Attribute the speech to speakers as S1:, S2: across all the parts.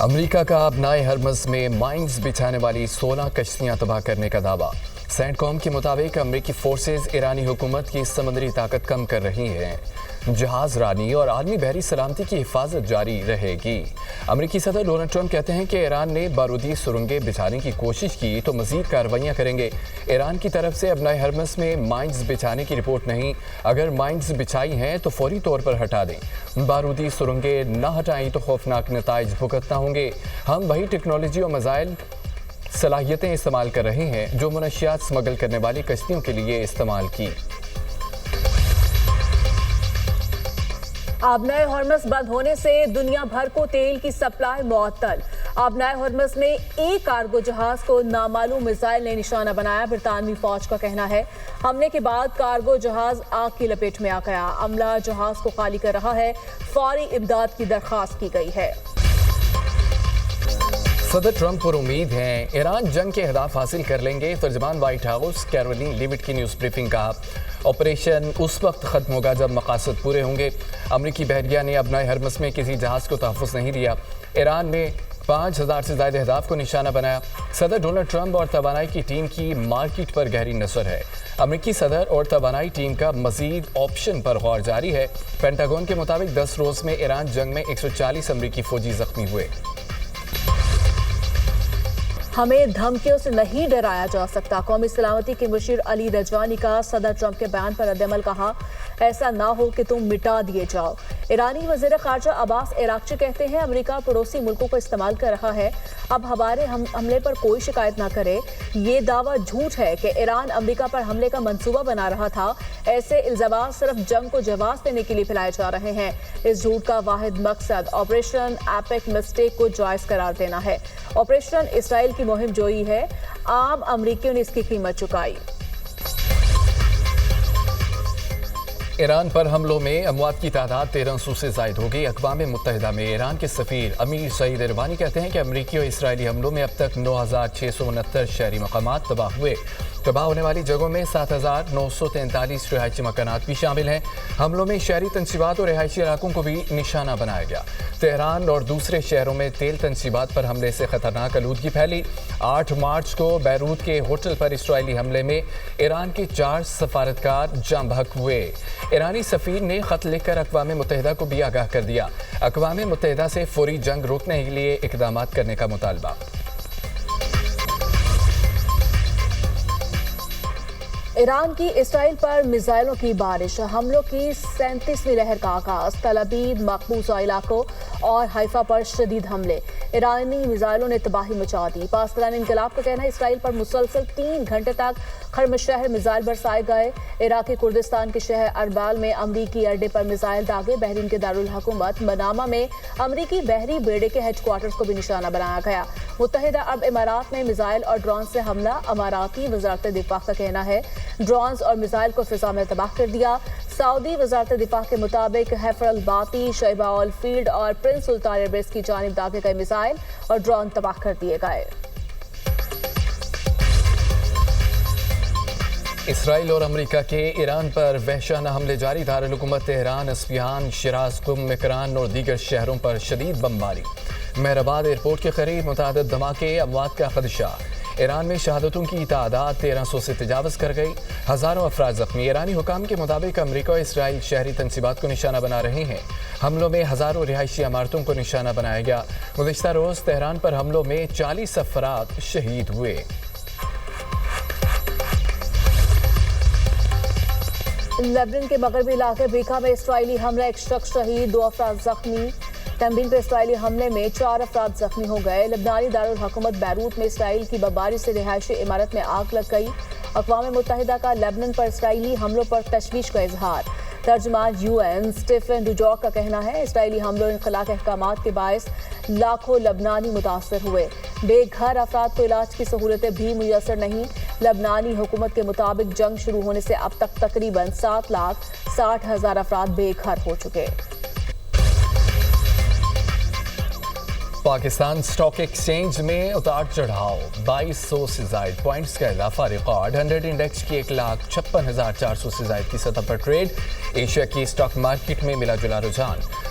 S1: امریکہ کا ابنائے ہرمز میں مائنز بچھانے والی 16 کشتیاں تباہ کرنے کا دعویٰ۔ سینٹ کام کے مطابق امریکی فورسز ایرانی حکومت کی سمندری طاقت کم کر رہی ہیں۔ جہاز رانی اور عالمی بحری سلامتی کی حفاظت جاری رہے گی۔ امریکی صدر ڈونلڈ ٹرمپ کہتے ہیں کہ ایران نے بارودی سرنگیں بچھانے کی کوشش کی تو مزید کارروائیاں کریں گے۔ ایران کی طرف سے ابنائے ہرمز میں مائنز بچھانے کی رپورٹ نہیں، اگر مائنز بچھائی ہیں تو فوری طور پر ہٹا دیں۔ بارودی سرنگیں نہ ہٹائیں تو خوفناک نتائج بھگتنا ہوں گے۔ ہم وہی ٹیکنالوجی اور میزائل صلاحیتیں استعمال کر رہے ہیں جو منشیات سمگل کرنے والی کشتیوں کے لیے استعمال کی۔
S2: آبنائے ہرمز بند ہونے سے دنیا بھر کو تیل کی سپلائی معطل۔ آبنائے ہرمز میں ایک کارگو جہاز کو نامعلوم میزائل نے نشانہ بنایا۔ برطانوی فوج کا کہنا ہے حملے کے بعد کارگو جہاز آگ کی لپیٹ میں آ گیا۔ عملہ جہاز کو خالی کر رہا ہے، فوری امداد کی درخواست کی گئی ہے۔
S1: صدر ٹرمپ پر امید ہیں ایران جنگ کے اہداف حاصل کر لیں گے۔ ترجمان وائٹ ہاؤس کیرولین لیوٹ کی نیوز بریفنگ کہا آپریشن اس وقت ختم ہوگا جب مقاصد پورے ہوں گے۔ امریکی بحریہ نے ابنائے ہرمز میں کسی جہاز کو تحفظ نہیں دیا۔ ایران نے 5000 سے زائد اہداف کو نشانہ بنایا۔ صدر ڈونلڈ ٹرمپ اور توانائی کی ٹیم کی مارکیٹ پر گہری نظر ہے۔ امریکی صدر اور توانائی ٹیم کا مزید آپشن پر غور جاری ہے۔ پینٹاگون کے مطابق 10 روز میں ایران جنگ میں 140 امریکی فوجی زخمی ہوئے۔
S2: ہمیں دھمکیوں سے نہیں ڈرایا جا سکتا، قومی سلامتی کے مشیر علی رجوانی کا صدر ٹرمپ کے بیان پر رد عمل۔ کہا ایسا نہ ہو کہ تم مٹا دیے جاؤ۔ ایرانی وزیر خارجہ عباس عراقچی کہتے ہیں امریکہ پڑوسی ملکوں کو استعمال کر رہا ہے، اب ہمارے حملے پر کوئی شکایت نہ کرے۔ یہ دعویٰ جھوٹ ہے کہ ایران امریکہ پر حملے کا منصوبہ بنا رہا تھا۔ ایسے الزامات صرف جنگ کو جواز دینے کے لیے پھیلائے جا رہے ہیں۔ اس جھوٹ کا واحد مقصد آپریشن ایپک مسٹیک کو جائز قرار دینا ہے۔ آپریشن اسرائیل کی مہم جوئی ہے، عام امریکیوں نے اس کی قیمت چکائی۔
S1: ایران پر حملوں میں اموات کی تعداد 1300 سے زائد ہو گئی۔ اقوام متحدہ میں ایران کے سفیر امیر سعید اروانی کہتے ہیں کہ امریکی اور اسرائیلی حملوں میں اب تک 9669 شہری مقامات تباہ ہوئے۔ تباہ ہونے والی جگہوں میں 7943 رہائشی مکانات بھی شامل ہیں۔ حملوں میں شہری تنصیبات اور رہائشی علاقوں کو بھی نشانہ بنایا گیا۔ تہران اور دوسرے شہروں میں تیل تنصیبات پر حملے سے خطرناک آلودگی پھیلی۔ 8 مارچ کو بیروت کے ہوٹل پر اسرائیلی حملے میں ایران کے 4 سفارتکار جاں بحق ہوئے۔ ایرانی سفیر نے خط لکھ کر اقوام متحدہ کو بھی آگاہ کر دیا۔ اقوام متحدہ سے فوری جنگ روکنے کے لیے اقدامات کرنے کا مطالبہ۔
S2: ایران کی اسرائیل پر میزائلوں کی بارش، حملوں کی 37ویں لہر کا آغاز۔ تل ابیب، مقبوضہ علاقوں اور حیفا پر شدید حملے، ایرانی میزائلوں نے تباہی مچا دی۔ پاسداران انقلاب کا کہنا ہے اسرائیل پر مسلسل 3 گھنٹے تک خرم شہر میزائل برسائے گئے۔ عراقی کردستان کے شہر اربال میں امریکی اڈے پر میزائل داغے۔ بحرین کے دارالحکومت منامہ میں امریکی بحری بیڑے کے ہیڈ کوارٹرز کو بھی نشانہ بنایا گیا۔ متحدہ عرب امارات میں میزائل اور ڈرون سے حملہ، اماراتی وزارت دفاع کا کہنا ہے ڈرونز اور میزائل کو فضا میں تباہ کر دیا۔ سعودی وزارت دفاع کے مطابق حیفر الباطی، شیبہ آل فیلڈ اور پرنس سلطان ایئر بیس کی جانب داغے گئے میزائل اور ڈرون تباہ کر دیے گئے۔
S1: اسرائیل اور امریکہ کے ایران پر وحشیانہ حملے جاری۔ دارالحکومت تہران، اصفہان، شیراز، قم، مکران اور دیگر شہروں پر شدید بمباری۔ مہرآباد ایئرپورٹ کے قریب متعدد دھماکے، اموات کا خدشہ۔ ایران میں شہادتوں کی تعداد 1300 سے تجاوز کر گئی، ہزاروں افراد زخمی۔ ایرانی حکام کے مطابق امریکہ اور اسرائیل شہری تنصیبات کو نشانہ بنا رہے ہیں۔ حملوں میں ہزاروں رہائشی عمارتوں کو نشانہ بنایا گیا۔ گزشتہ روز تہران پر حملوں میں 40 افراد شہید ہوئے۔
S2: لیبنان کے مغربی علاقے بیکا میں اسرائیلی حملہ، 1 شخص شہید، 2 افراد زخمی۔ تنبین پہ اسرائیلی حملے میں 4 افراد زخمی ہو گئے۔ لبنانی دارالحکومت بیروت میں اسرائیل کی بمباری سے رہائشی عمارت میں آگ لگ گئی۔ اقوام متحدہ کا لیبنان پر اسرائیلی حملوں پر تشویش کا اظہار۔ ترجمان UN اسٹیفن ڈوجاک کا کہنا ہے اسرائیلی حملوں اور انخلا کے احکامات کے باعث لاکھوں لبنانی متاثر ہوئے۔ بے گھر افراد کو علاج کی سہولتیں بھی میسر نہیں۔ لبنانی حکومت کے مطابق جنگ شروع ہونے سے اب تک تقریباً 7,60,000 افراد بے گھر ہو چکے۔
S1: پاکستان سٹاک ایکسچینج میں اتار چڑھاؤ، 2200 سے زائد پوائنٹس کا اضافہ، ریکارڈ 100 انڈیکس کی 1,56,400 سے زائد کی سطح پر ٹریڈ۔ ایشیا کی سٹاک مارکیٹ میں ملا جلا رجحان،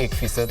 S1: 1%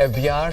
S1: FBR